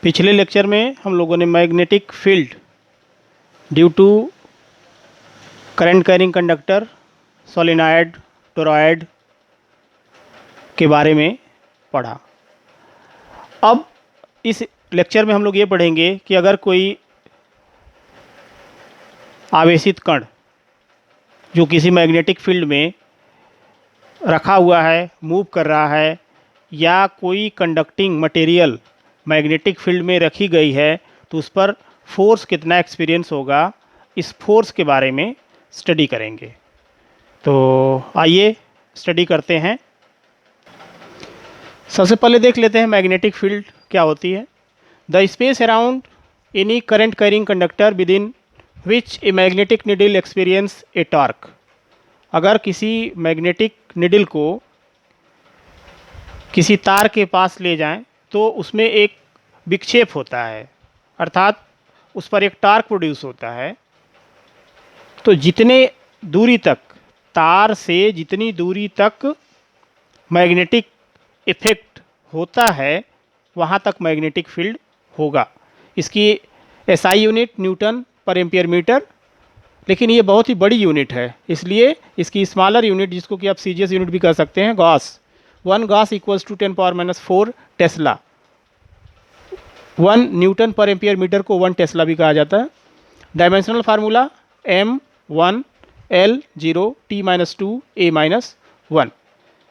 पिछले लेक्चर में हम लोगों ने magnetic field due to current carrying conductor, solenoid, toroid के बारे में पढ़ा। अब इस लेक्चर में हम लोग ये पढ़ेंगे कि अगर कोई आवेशित कण जो किसी मैग्नेटिक फील्ड में रखा हुआ है, मूव कर रहा है, या कोई कंडक्टिंग मटेरियल मैग्नेटिक फील्ड में रखी गई है, तो उस पर फोर्स कितना एक्सपीरियंस होगा, इस फोर्स के बारे में स्टडी करेंगे। तो आइए स्टडी करते हैं। सबसे पहले देख लेते हैं मैग्नेटिक फील्ड क्या होती है। The space around any current carrying conductor with in which a magnetic needle experience A torque. अगर किसी मैग्नेटिक निडल को किसी तार के पास ले जाएं तो उसमें एक विक्षेप होता है, अर्थात उस पर एक टार्क प्रोड्यूस होता है। तो जितने दूरी तक, तार से जितनी दूरी तक मैग्नेटिक इफेक्ट होता है, वहाँ तक मैग्नेटिक फील्ड होगा। इसकी SI unit Newton per ampere metre, लेकिन ये बहुत ही बड़ी यूनिट है, इसलिए इसकी स्मॉलर यूनिट, जिसको कि आप सीजीएस यूनिट भी कह सकते हैं, gauss. 1 gauss equals to 10⁻⁴ tesla. 1 newton per ampere metre को 1 टेस्ला भी कहा जाता है। Dimensional formula m1 l0 t-2 a-1।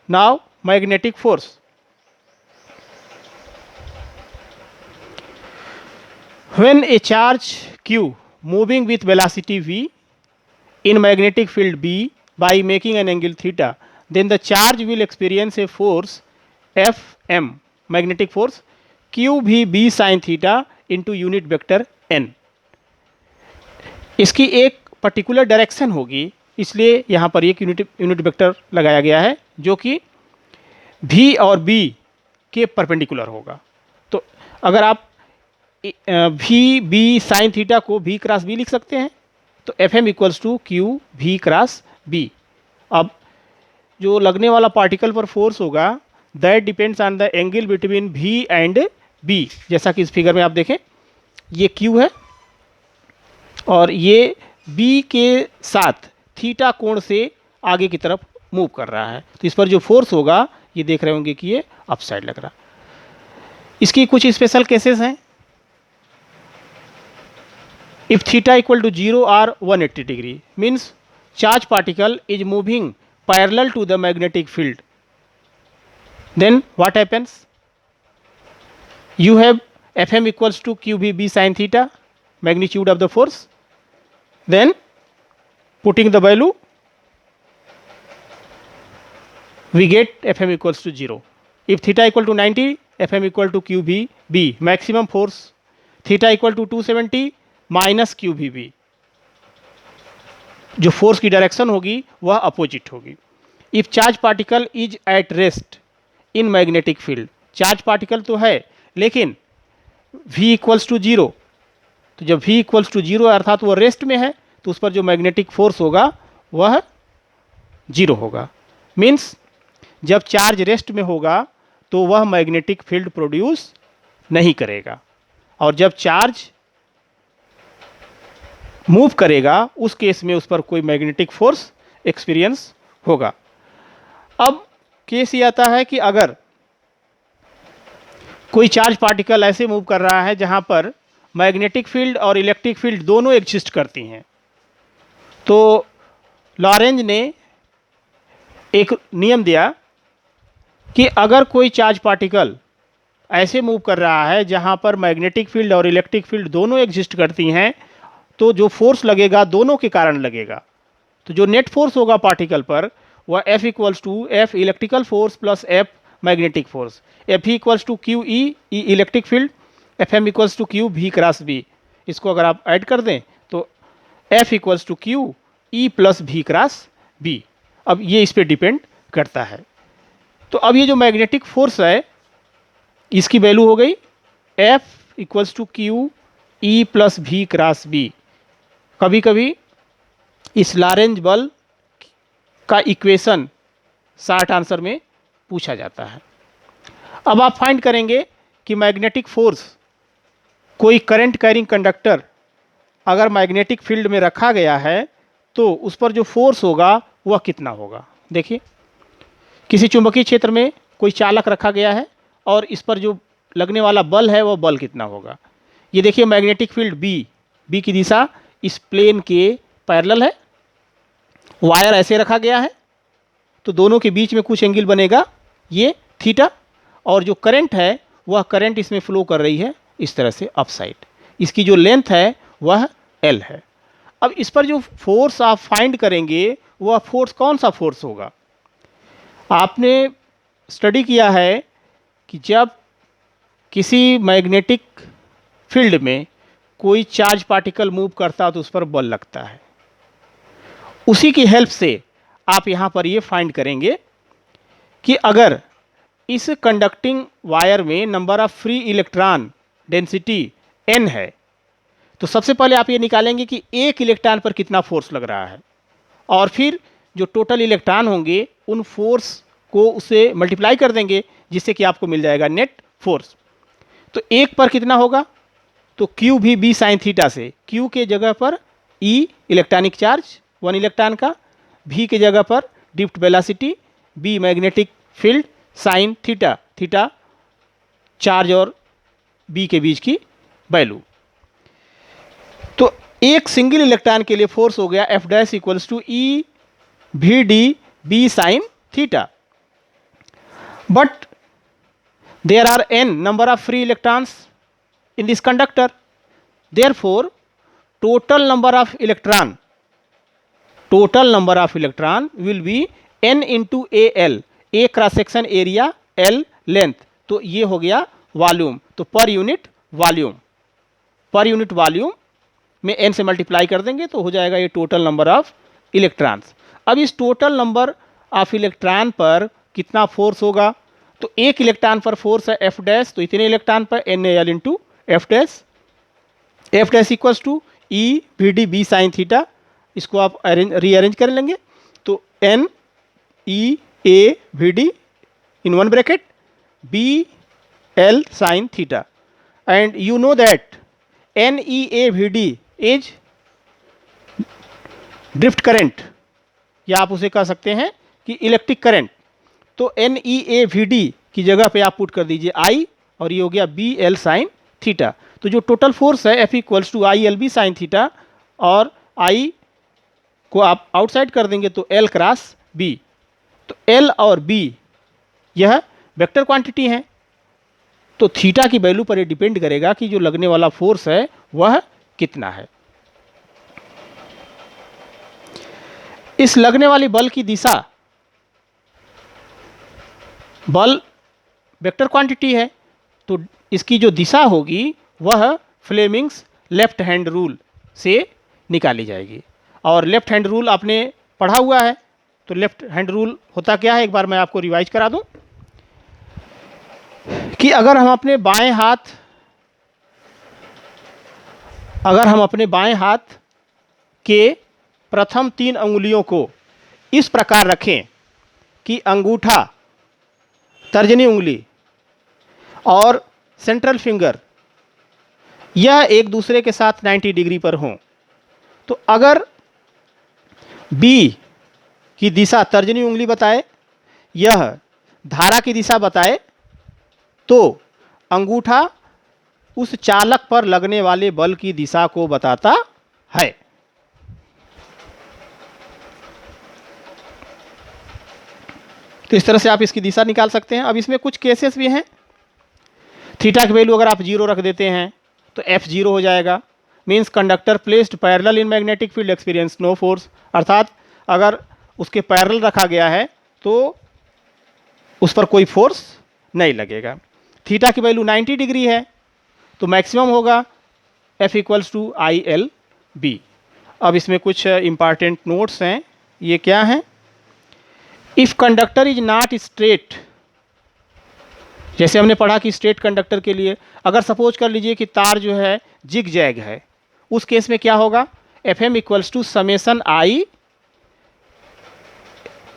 Now magnetic force. When a charge q moving with velocity v in magnetic field B by making an angle theta, then the charge will experience a force Fm, magnetic force q भी b sin theta into unit vector n। इसकी एक particular direction होगी, इसलिए यहाँ पर एक unit vector लगाया गया है जो कि v और b के परपेंडिकुलर होगा। तो अगर आप वी बी साइन थीटा को v क्रॉस b लिख सकते हैं, तो f m equals to q v cross b. अब जो लगने वाला पार्टिकल पर फोर्स होगा, that depends on the angle between v and b। जैसा कि इस फिगर में आप देखें, ये q है और ये b के साथ थीटा कोण से आगे की तरफ मूव कर रहा है। तो इस पर जो फोर्स होगा, ये देख रहे होंगे कि ये अप साइड लग रहा है। इसकी कुछ स्पेशल केसेस हैं। If theta equal to 0 or 180 degree, means charge particle is moving parallel to the magnetic field, then what happens? You have Fm equals to qvb sin theta, magnitude of the force. Then putting the value, we get Fm equals to 0. If theta equal to 90, Fm equal to qvb, maximum force theta equal to 270 minus Q भी B. जो force की direction होगी वह opposite होगी। If charge particle is at rest in magnetic field, charge particle तो है लेकिन v equals to 0, तो जब v इक्वल्स टू 0 अर्थात वो रेस्ट में है, तो उस पर जो मैग्नेटिक फोर्स होगा वह 0 होगा। मीन्स जब चार्ज रेस्ट में होगा तो वह मैग्नेटिक फील्ड प्रोड्यूस नहीं करेगा, और जब चार्ज मूव करेगा उस केस में उस पर कोई मैग्नेटिक फोर्स एक्सपीरियंस होगा। अब केस ये आता है कि अगर कोई चार्ज पार्टिकल ऐसे मूव कर रहा है जहां पर मैग्नेटिक फील्ड और इलेक्ट्रिक फील्ड दोनों एग्जिस्ट करती हैं, तो लॉरेंज ने एक नियम दिया कि अगर कोई चार्ज पार्टिकल ऐसे मूव कर रहा है जहां पर मैग्नेटिक फील्ड और इलेक्ट्रिक फील्ड दोनों एग्जिस्ट करती हैं, तो जो फोर्स लगेगा दोनों के कारण लगेगा। तो जो नेट फोर्स होगा पार्टिकल पर वह F equals to F electrical force plus F magnetic force. F equals to q e electric field, f m equals to Q v cross b. इसको अगर आप ऐड कर दें तो F equals to q e plus v cross b. अब ये इस पर डिपेंड करता है। तो अब ये जो मैग्नेटिक फोर्स है, इसकी वैल्यू हो गई F equals to q e plus v cross b. कभी कभी इस लॉरेंज बल का इक्वेशन शॉर्ट आंसर में पूछा जाता है। अब आप फाइंड करेंगे कि मैग्नेटिक फोर्स कोई करंट कैरिंग कंडक्टर अगर मैग्नेटिक फील्ड में रखा गया है तो उस पर जो फोर्स होगा वह कितना होगा। देखिए, किसी चुंबकीय क्षेत्र में कोई चालक रखा गया है और इस पर जो लगने वाला बल है वह बल कितना होगा। ये देखिए मैग्नेटिक फील्ड बी की दिशा इस प्लेन के पैरेलल है, वायर ऐसे रखा गया है तो दोनों के बीच में कुछ एंगल बनेगा, ये थीटा, और जो करंट है वह करंट इसमें फ्लो कर रही है इस तरह से अप साइड, इसकी जो लेंथ है वह एल है। अब इस पर जो फोर्स आप फाइंड करेंगे वह फोर्स कौन सा फोर्स होगा। आपने स्टडी किया है कि जब किसी मैग्नेटिक फील्ड में कोई चार्ज पार्टिकल मूव करता है तो उस पर बल लगता है, उसी की हेल्प से आप यहाँ पर ये फाइंड करेंगे कि अगर इस कंडक्टिंग वायर में number of free electron density n है तो सबसे पहले आप ये निकालेंगे कि एक इलेक्ट्रॉन पर कितना फोर्स लग रहा है, और फिर जो टोटल इलेक्ट्रॉन होंगे उन फोर्स को उससे मल्टीप्लाई कर देंगे जिससे कि आपको मिल जाएगा नेट फोर्स। तो एक पर कितना होगा, तो Q भी B साइन थीटा से, Q के जगह पर E इलेक्ट्रॉनिक चार्ज 1 इलेक्ट्रॉन का, V के जगह पर drift velocity, B magnetic field sign theta, theta charge और B के बीच की वैल्यू। तो एक सिंगल इलेक्ट्रॉन के लिए फोर्स हो गया F dash equals to E V D B sine theta. But there are n number of free electrons in this conductor, therefore total number of electron will be n into al, a cross section area, l length, तो ये हो गया volume. तो per unit volume में n से multiply कर देंगे तो हो जाएगा ये टोटल नंबर ऑफ इलेक्ट्रॉन्स। अब इस टोटल नंबर ऑफ इलेक्ट्रॉन पर कितना फोर्स होगा, तो एक इलेक्ट्रॉन पर फोर्स है F डैश, तो इतने इलेक्ट्रॉन पर NaL into F dash equals to E VD B sine theta. इसको आप रीअरेंज कर लेंगे तो N E A VD in one bracket B L sine theta, and you know that NEA VD is drift current, या आप उसे कह सकते हैं कि इलेक्ट्रिक करंट। तो NEA VD की जगह पे आप पुट कर दीजिए I, और ये हो गया BL साइन थीटा। तो जो टोटल फोर्स है F equals to ILB sine theta, और I को आप आउटसाइड कर देंगे तो L क्रॉस B। तो L और B यह वेक्टर क्वांटिटी है, तो थीटा की वैल्यू पर ये डिपेंड करेगा कि जो लगने वाला फोर्स है वह कितना है। इस लगने वाली बल की दिशा, बल वेक्टर क्वांटिटी है तो इसकी जो दिशा होगी वह फ्लेमिंग्स लेफ्ट हैंड रूल से निकाली जाएगी। और लेफ्ट हैंड रूल आपने पढ़ा हुआ है, तो लेफ्ट हैंड रूल होता क्या है, एक बार मैं आपको रिवाइज करा दूं कि अगर हम अपने बाएं हाथ के प्रथम 3 अंगुलियों को इस प्रकार रखें कि अंगूठा, तर्जनी उंगली और सेंट्रल फिंगर यह एक दूसरे के साथ 90 डिग्री पर हों, तो अगर B की दिशा तर्जनी उंगली बताए, यह धारा की दिशा बताए, तो अंगूठा उस चालक पर लगने वाले बल की दिशा को बताता है। तो इस तरह से आप इसकी दिशा निकाल सकते हैं। अब इसमें कुछ केसेस भी हैं। थीटा की वैल्यू अगर आप 0 रख देते हैं तो F 0 हो जाएगा, means conductor placed parallel in magnetic field experience no force, अर्थात अगर उसके पैरेलल रखा गया है तो उस पर कोई फोर्स नहीं लगेगा। थीटा की वैल्यू 90 डिग्री है तो मैक्सिमम होगा F इक्वल्स टू ILB। अब इसमें कुछ इंपॉर्टेंट नोट्स हैं, ये क्या हैं, if conductor is not straight, जैसे हमने पढ़ा कि स्ट्रेट कंडक्टर के लिए अगर सपोज कर लीजिए कि तार जो है जिग जैग है, उस केस में क्या होगा, FM equals to summation I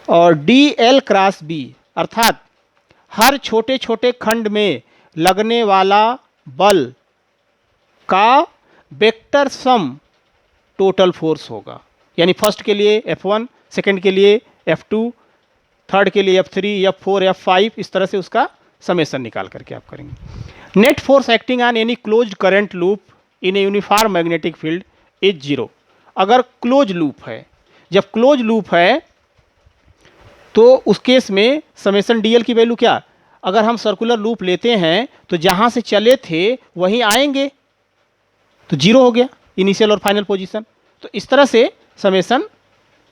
और DL क्रॉस B, अर्थात हर छोटे छोटे खंड में लगने वाला बल का वेक्टर सम टोटल फोर्स होगा। यानी फर्स्ट के लिए F1, सेकंड के लिए F2, थर्ड के लिए F3, F4, F5, इस तरह से उसका समेशन निकाल करके आप करेंगे। Net force acting on any closed current loop in a uniform magnetic field is 0। अगर क्लोज लूप है, जब क्लोज लूप है तो उस केस में समेशन डीएल की वैल्यू क्या, अगर हम सर्कुलर लूप लेते हैं तो जहां से चले थे वहीं आएंगे, तो 0 हो गया इनिशियल और फाइनल पोजीशन। तो इस तरह से समेशन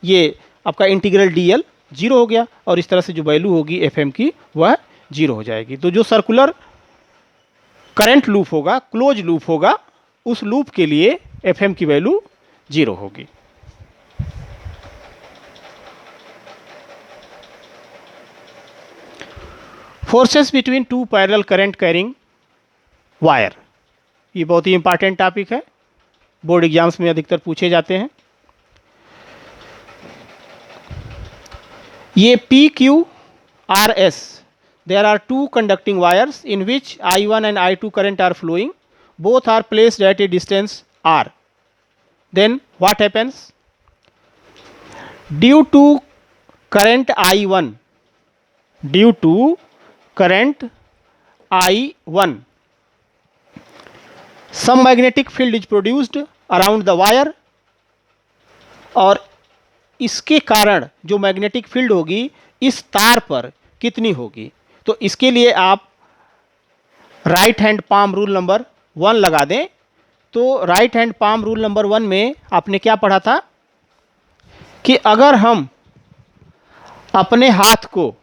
ये आपका इंटीग्रल डीएल 0 हो गया, और इस तरह से जो वैल्यू होगी एफएम की वह 0 हो जाएगी। तो जो सर्कुलर करंट लूप होगा, क्लोज लूप होगा, उस लूप के लिए एफएम की वैल्यू 0 होगी। Forces between two parallel current carrying wire, ये बहुत ही इंपॉर्टेंट टॉपिक है, बोर्ड एग्जाम्स में अधिकतर पूछे जाते हैं। ये PQRS, there are two conducting wires in which I1 and I2 current are flowing, both are placed at a distance R. Then what happens? Due to current I1, due to current I1, some magnetic field is produced around the wire, और इसके कारण जो magnetic field होगी इस तार पर कितनी होगी। तो इसके लिए आप right hand palm rule number 1 लगा दें। तो right hand palm rule number 1 में आपने क्या पढ़ा था कि अगर हम अपने हाथ को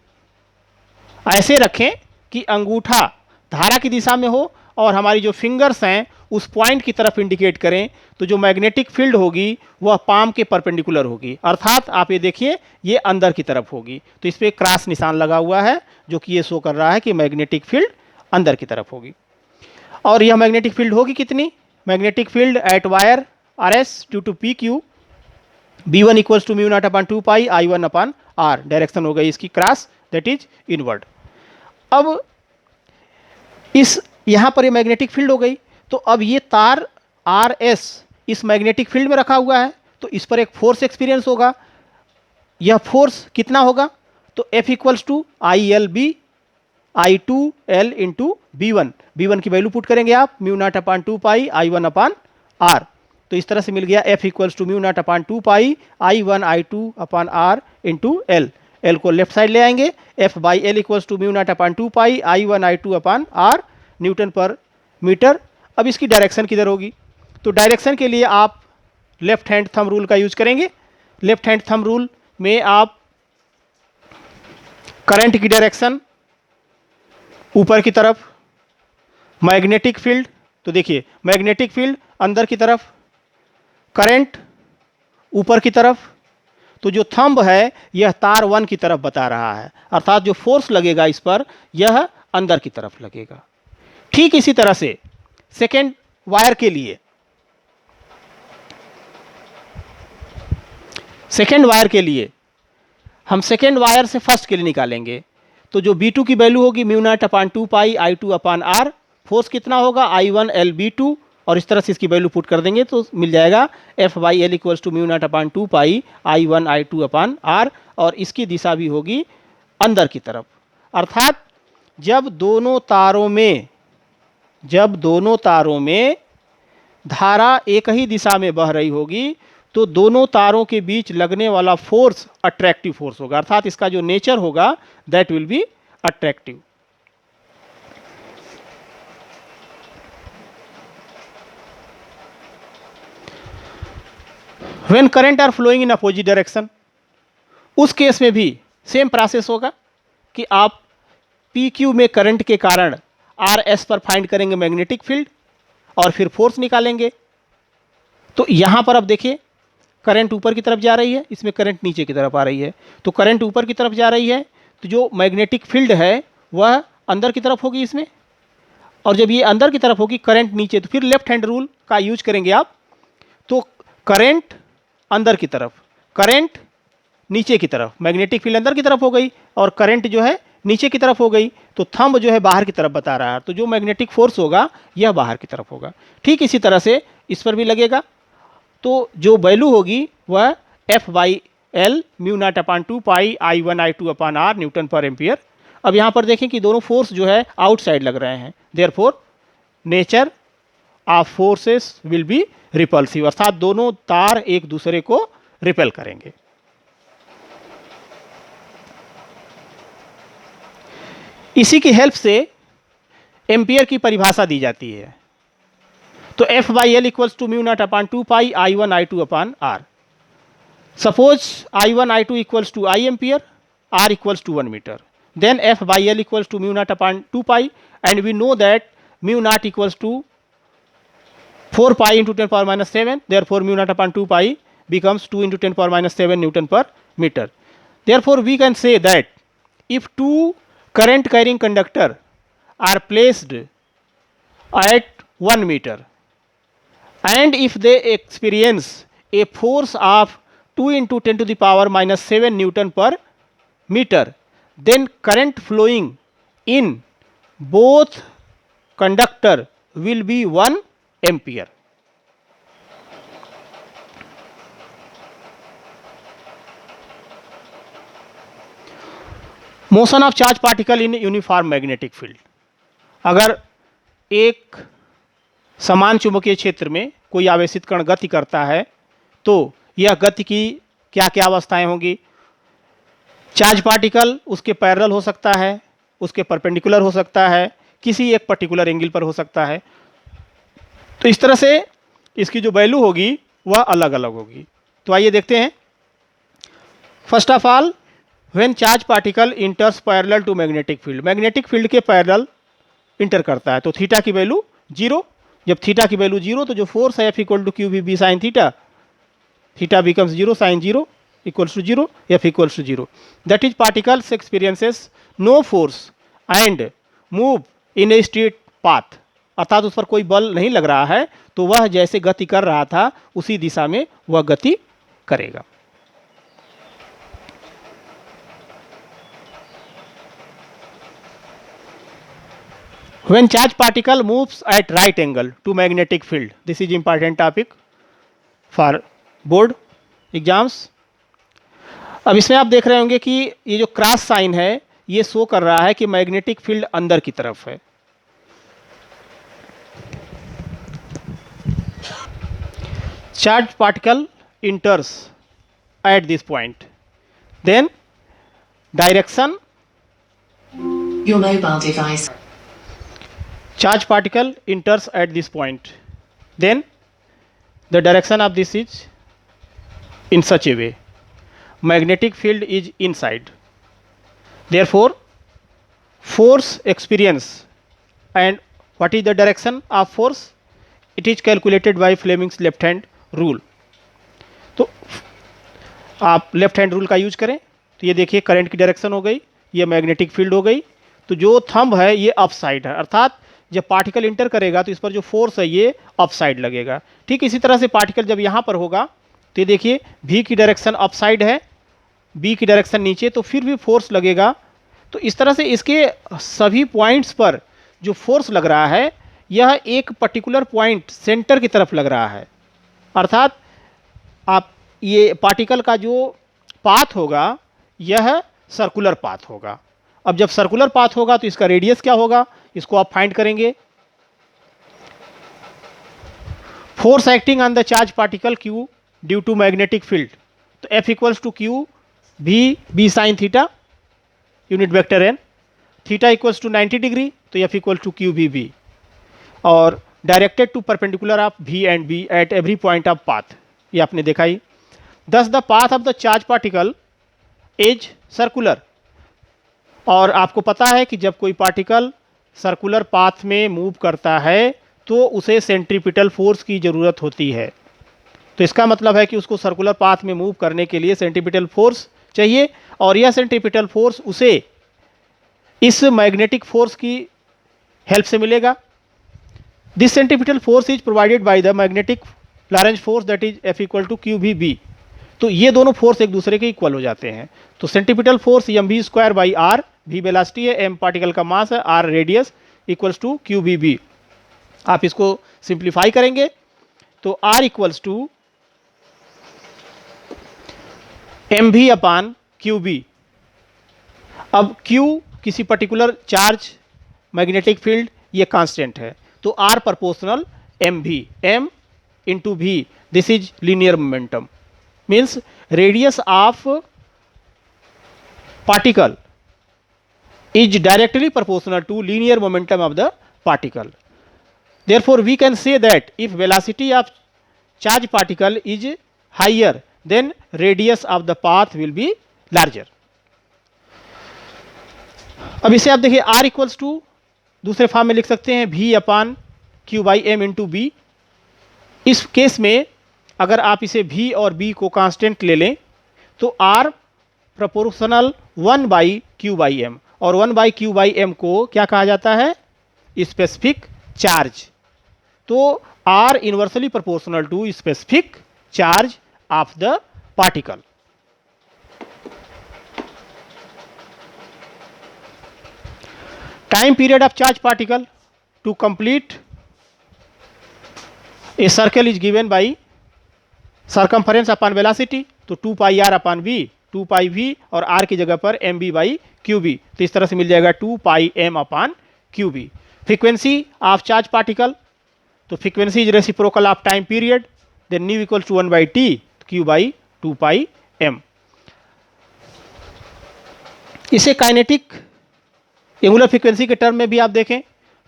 ऐसे रखें कि अंगूठा धारा की दिशा में हो और हमारी जो फिंगर्स हैं उस पॉइंट की तरफ इंडिकेट करें, तो जो मैग्नेटिक फील्ड होगी वह पाम के परपेंडिकुलर होगी, अर्थात आप ये देखिए ये अंदर की तरफ होगी। तो इस पर क्रॉस निशान लगा हुआ है जो कि ये शो कर रहा है कि मैग्नेटिक फील्ड अंदर की तरफ होगी। और यह मैग्नेटिक फील्ड होगी कितनी, magnetic field at wire RS due to PQ B1 equals to mu naught upon 2 pi I1 upon R, direction हो गई इसकी क्रॉस, दैट इज इनवर्ड। अब इस यहाँ पर ये मैग्नेटिक फील्ड हो गई, तो अब ये तार RS इस मैग्नेटिक फील्ड में रखा हुआ है, तो इस पर एक फोर्स एक्सपीरियंस होगा। यह फोर्स कितना होगा, तो F equals to ILB I2L into B1 की वैल्यू पुट करेंगे आप mu naught upon 2 pi I1 upon R। तो इस तरह से मिल गया F equals to mu naught upon 2 pi I1 I2 upon R into L। L को लेफ्ट साइड ले आएंगे, F by L equals to mu naught upon 2 pi I1 I2 upon R newton per metre. अब इसकी direction किधर होगी, तो direction के लिए आप लेफ्ट हैंड थंब रूल का यूज करेंगे। लेफ्ट हैंड थंब रूल में आप करंट की डायरेक्शन ऊपर की तरफ, मैग्नेटिक फील्ड, तो देखिए मैग्नेटिक फील्ड अंदर की तरफ, करंट ऊपर की तरफ, तो जो थंब है यह तार 1 की तरफ बता रहा है, अर्थात जो फोर्स लगेगा इस पर यह अंदर की तरफ लगेगा। ठीक इसी तरह से सेकेंड वायर के लिए, सेकेंड वायर के लिए हम सेकेंड वायर से फर्स्ट के लिए निकालेंगे, तो जो B2 की वैल्यू होगी म्यू नॉट अपॉन 2 पाई I2 अपॉन R, फोर्स कितना होगा I1 L B2, और इस तरह से इसकी वैल्यू पुट कर देंगे तो मिल जाएगा F by L equals to mu naught upon 2 pi I1 I2 upon R, और इसकी दिशा भी होगी अंदर की तरफ। अर्थात जब दोनों तारों में धारा एक ही दिशा में बह रही होगी तो दोनों तारों के बीच लगने वाला फोर्स अट्रैक्टिव फोर्स होगा, अर्थात इसका जो नेचर होगा that will be attractive. When current are flowing in opposite direction, उस केस में भी सेम प्रोसेस होगा कि आप PQ में करंट के कारण RS पर फाइंड करेंगे मैग्नेटिक फील्ड और फिर फोर्स निकालेंगे। तो यहां पर अब देखिए करंट ऊपर की तरफ जा रही है, इसमें करंट नीचे की तरफ आ रही है, तो करंट ऊपर की तरफ जा रही है तो जो मैग्नेटिक फील्ड है वह अंदर की तरफ होगी इसमें, और जब ये अंदर की तरफ होगी करंट नीचे, तो फिर लेफ्ट हैंड रूल का यूज करेंगे आप, तो करंट अंदर की तरफ, करंट नीचे की तरफ, मैग्नेटिक फील्ड अंदर की तरफ हो गई और करंट जो है नीचे की तरफ हो गई, तो थंब जो है बाहर की तरफ बता रहा है, तो जो मैग्नेटिक फोर्स होगा यह बाहर की तरफ होगा। ठीक इसी तरह से इस पर भी लगेगा, तो जो वैल्यू होगी वह F/L mu naught upon 2 pi I1 I2 upon R newton per ampere. अब यहाँ पर देखें कि दोनों फोर्स जो है आउटसाइड लग रहे हैं, therefore nature of forces will be repulsive, अर्थात दोनों तार एक दूसरे को रिपेल करेंगे। इसी की हेल्प से एम्पियर की परिभाषा दी जाती है। तो F/L equals to mu naught upon 2 pi I1 I2 upon R। Suppose I1 I2 equals to I ampere, R equals to 1 metre, then F/L equals to mu naught upon 2 pi, and we know that mu naught equals to 4 pi into 10 power minus 7, therefore mu naught upon 2 pi becomes 2 into 10 power minus 7 Newton per meter. Therefore we can say that if two current carrying conductor are placed at 1 meter and if they experience a force of 2 into 10 to the power minus 7 Newton per meter, then current flowing in both conductor will be 1 ampere. Motion of charge particle in uniform magnetic field. अगर एक समान चुंबकीय क्षेत्र में कोई आवेशित कण गति करता है तो यह गति की क्या क्या अवस्थाएं होंगी। चार्ज पार्टिकल उसके पैरेलल हो सकता है, उसके परपेंडिकुलर हो सकता है, किसी एक पर्टिकुलर एंगल पर हो सकता है। तो इस तरह से इसकी जो वैल्यू होगी वह अलग अलग होगी। तो आइए देखते हैं। First of all, when charge particle enters parallel to magnetic field, magnetic field के पैरेलल इंटर करता है तो थीटा की वैल्यू 0। जब थीटा की वैल्यू 0 तो जो फोर्स है F equal to q v b sine theta, theta becomes 0, sine 0 equals to 0, F equals to 0. That is particles experiences no force and move in a straight path, अर्थात उस पर कोई बल नहीं लग रहा है तो वह जैसे गति कर रहा था उसी दिशा में वह गति करेगा। When charge particle moves at right angle to magnetic field, this is important topic for board exams. अब इसमें आप देख रहे होंगे कि ये जो क्रॉस साइन है ये शो कर रहा है कि मैग्नेटिक फील्ड अंदर की तरफ है। Charge particle enters at this point, then direction, Your mobile device. charge particle enters at this point, then the direction of this is in such a way, magnetic field is inside, therefore force experience, and what is the direction of force, it is calculated by Fleming's left hand rule. तो आप left hand rule का use करें तो ये देखिए current की direction हो गई, ये मैग्नेटिक फील्ड हो गई। तो जो थंब है ये अप साइड है, अर्थात जब पार्टिकल इंटर करेगा तो इस पर जो फोर्स है ये अप साइड लगेगा। ठीक इसी तरह से पार्टिकल जब यहाँ पर होगा तो ये देखिए V की डायरेक्शन अप साइड है, B की डायरेक्शन नीचे, तो फिर भी फोर्स लगेगा। तो इस तरह से इसके सभी पॉइंट्स पर जो फोर्स लग रहा है यह एक पर्टिकुलर पॉइंट सेंटर की तरफ लग रहा है, अर्थात आप ये पार्टिकल का जो पाथ होगा यह सर्कुलर पाथ होगा। अब जब सर्कुलर पाथ होगा तो इसका रेडियस क्या होगा, इसको आप फाइंड करेंगे। Force acting on the charge particle Q due to magnetic field, तो F इक्वल्स टू क्यू भी B sine theta unit vector N, theta equals to 90 degree तो F equal to Q B B, और directed to perpendicular of V and B at every point of path, ये आपने देखा ही। Thus the path of the charge particle is circular, और आपको पता है कि जब कोई पार्टिकल सर्कुलर पाथ में मूव करता है तो उसे सेंट्रीपिटल फोर्स की ज़रूरत होती है। तो इसका मतलब है कि उसको सर्कुलर पाथ में मूव करने के लिए सेंट्रीपिटल फोर्स चाहिए, और यह सेंट्रीपिटल फोर्स उसे इस मैग्नेटिक फोर्स की हेल्प से मिलेगा। This centripetal force is provided by the magnetic Lorentz force that is F equal to Q भी बी। तो ये दोनों फोर्स एक दूसरे के इक्वल हो जाते हैं। तो centripetal force mv² by r v velocity है, m पार्टिकल का मास है, r radius equals to Q B b. आप इसको सिंप्लीफाई करेंगे तो r equals to m v upon Q b. अब q किसी पर्टिकुलर चार्ज मैग्नेटिक फील्ड ये कांस्टेंट है, तो r proportional m v, m into v, this is linear momentum, means radius of particle is directly proportional to linear momentum of the particle. Therefore, we can say that if velocity of charged particle is higher, then radius of the path will be larger. अब इसे आप देखिए r equals to दूसरे form में लिख सकते हैं v upon q by m into b. इस केस में अगर आप इसे v और b को कांस्टेंट ले लें तो r proportional 1 by q by M, और 1 बाई क्यू बाई एम को क्या कहा जाता है? Specific charge. तो R inversely proportional to specific charge of the particle. Time period of charge particle to complete a circle is given by circumference upon velocity, तो 2 pi R upon V, 2 pi V और r की जगह पर M B by Q B, तो इस तरह से मिल जाएगा 2 pi M upon Q B. Frequency of charge particle, तो frequency is reciprocal of time period, then nu equals to 1 by T q by 2 pi m. इसे काइनेटिक एंगुलर फ्रीक्वेंसी के term में भी आप देखें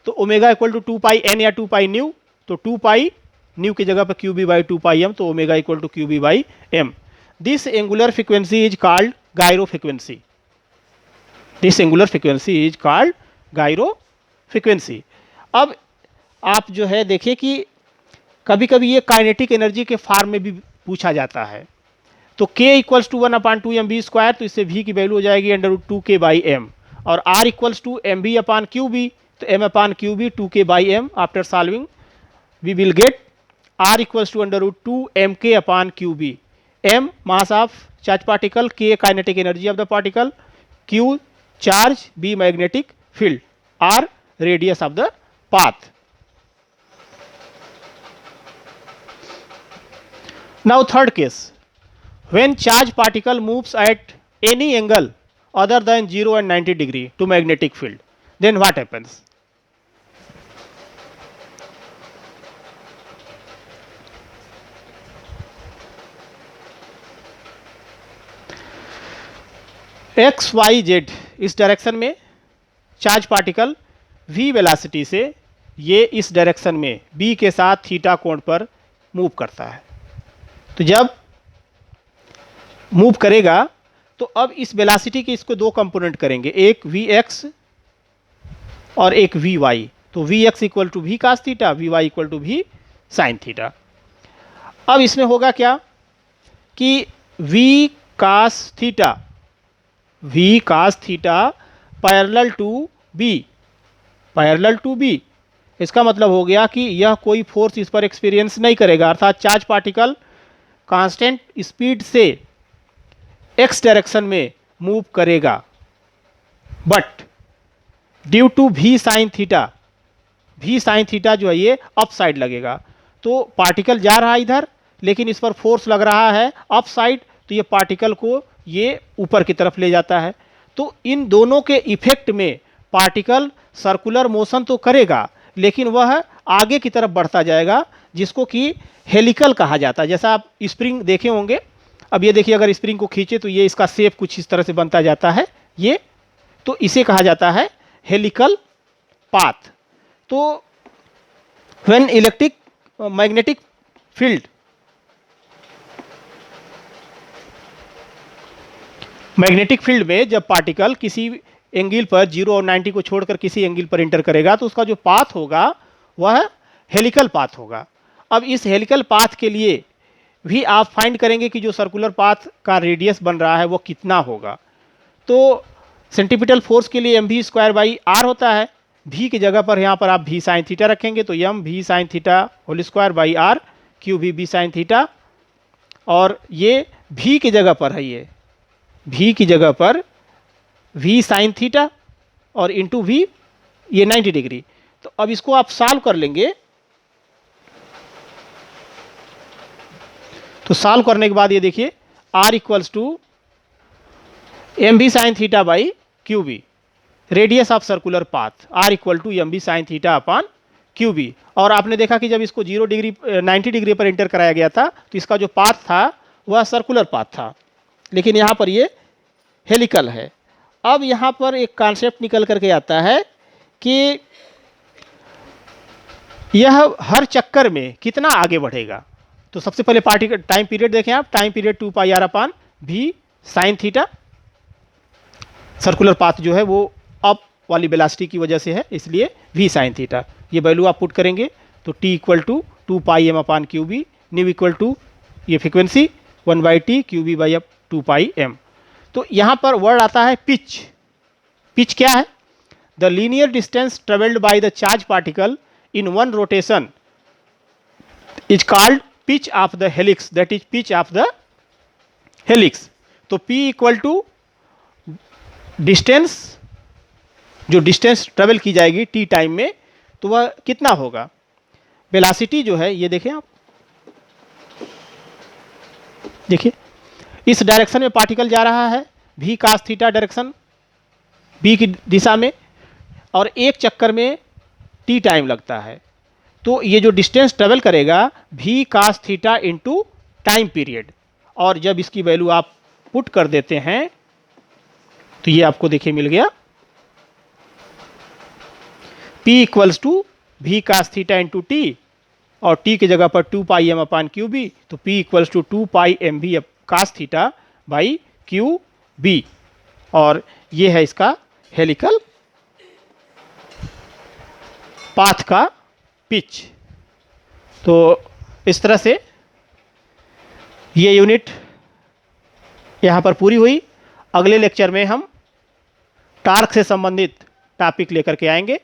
तो omega equal to 2 pi n या 2 pi nu, तो 2 पाई न्यू की जगह पर Q B by 2 pi M, तो omega equal to Q B by M. This angular frequency is called gyro frequency. This angular frequency is called gyro frequency. अब आप जो है देखिए कि कभी कभी ये काइनेटिक एनर्जी के फॉर्म में भी पूछा जाता है, तो k equals to 1 upon 2 m b square, तो इससे v की वैल्यू हो जाएगी under root 2 K by M, और r equals to M B upon Q B, तो m upon Q B 2 K by M. After solving we will get r equals to under root 2 M K upon Q B. m mass of charge particle, k kinetic energy of the particle, q charge, b magnetic field, r radius of the path. Now third case, when charge particle moves at any angle other than 0 and 90 degree to magnetic field, then what happens? X y z इस direction में charge particle v velocity से ये इस direction में b के साथ theta कोण पर मूव करता है। तो जब मूव करेगा तो अब इस वेलोसिटी के इसको दो कंपोनेंट करेंगे, एक vx और एक vy। तो vx equal to v cos theta, vy equal to v sin theta. अब इसमें होगा क्या कि v cos theta parallel to b, इसका मतलब हो गया कि यह कोई फोर्स इस पर एक्सपीरियंस नहीं करेगा, अर्थात चार्ज पार्टिकल कांस्टेंट स्पीड से एक्स डायरेक्शन में मूव करेगा, but due to v sin theta जो है ये अप साइड लगेगा। तो पार्टिकल जा रहा है इधर, लेकिन इस पर फोर्स लग रहा है अप साइड, तो ये पार्टिकल को ये ऊपर की तरफ ले जाता है। तो इन दोनों के इफेक्ट में पार्टिकल सर्कुलर मोशन तो करेगा, लेकिन वह आगे की तरफ बढ़ता जाएगा, जिसको कि हेलिकल कहा जाता है। जैसा आप स्प्रिंग देखे होंगे, अब ये देखिए अगर स्प्रिंग को खींचे तो ये इसका शेप कुछ इस तरह से बनता जाता है, ये तो इसे कहा जाता है हेलिकल पाथ। तो व्हेन मैग्नेटिक फील्ड में जब पार्टिकल किसी एंगल पर 0 और 90 को छोड़कर किसी एंगल पर इंटर करेगा, तो उसका जो पाथ होगा वह हेलिकल पाथ होगा। अब इस हेलिकल पाथ के लिए भी आप फाइंड करेंगे कि जो सर्कुलर पाथ का रेडियस बन रहा है वो कितना होगा। तो सेंटीपिटल फोर्स के लिए mv स्क्वायर बाई r होता है, v की जगह पर यहाँ पर आप v साइन थीटा रखेंगे, तो m v sine theta whole square by r q v sine theta, और ये v की जगह पर है, ये v की जगह पर v साइन थीटा और इंटू v ये 90 डिग्री। तो अब इसको आप सॉल्व कर लेंगे, तो सॉल्व करने के बाद ये देखिए r equals to M b sine theta by Q b, radius of circular path r equal to M b sine theta upon Q b. और आपने देखा कि जब इसको 90 डिग्री पर इंटर कराया गया था तो इसका जो पाथ था वह सर्कुलर पाथ था, लेकिन यहाँ पर ये हेलिकल है। अब यहाँ पर एक कॉन्सेप्ट निकल करके आता है कि यह हर चक्कर में कितना आगे बढ़ेगा। तो सबसे पहले पार्टिकल टाइम पीरियड देखें आप, time period 2 pi R upon भी साइन थीटा, सर्कुलर पाथ जो है वो अप वाली वेलोसिटी की वजह से है इसलिए v साइन थीटा। ये वैल्यू आप पुट करेंगे तो t equal to 2 pi M upon Q B, nu equal to ये frequency 1 by T Q B by 2 pi M. तो यहाँ पर वर्ड आता है पिच। पिच क्या है? The linear distance travelled by the charge particle in one rotation is called pitch of the helix, that is pitch of the helix. तो p equal to distance, जो distance travel की जाएगी T time में, तो वह कितना होगा? Velocity जो है ये देखें आप, देखिए इस डायरेक्शन में पार्टिकल जा रहा है v cos theta direction b की दिशा में, और एक चक्कर में t टाइम लगता है। तो ये जो डिस्टेंस ट्रेवल करेगा v cos theta into time period, और जब इसकी वैल्यू आप पुट कर देते हैं तो ये आपको देखिए मिल गया p equals to v cos theta into t, और t की जगह पर 2 pi M upon Q B, तो p equals to 2 pi m v cos theta by Q b, और ये है इसका हेलिकल पाथ का पिच। तो इस तरह से ये यूनिट यहाँ पर पूरी हुई। अगले लेक्चर में हम टार्क से संबंधित टॉपिक लेकर के आएंगे।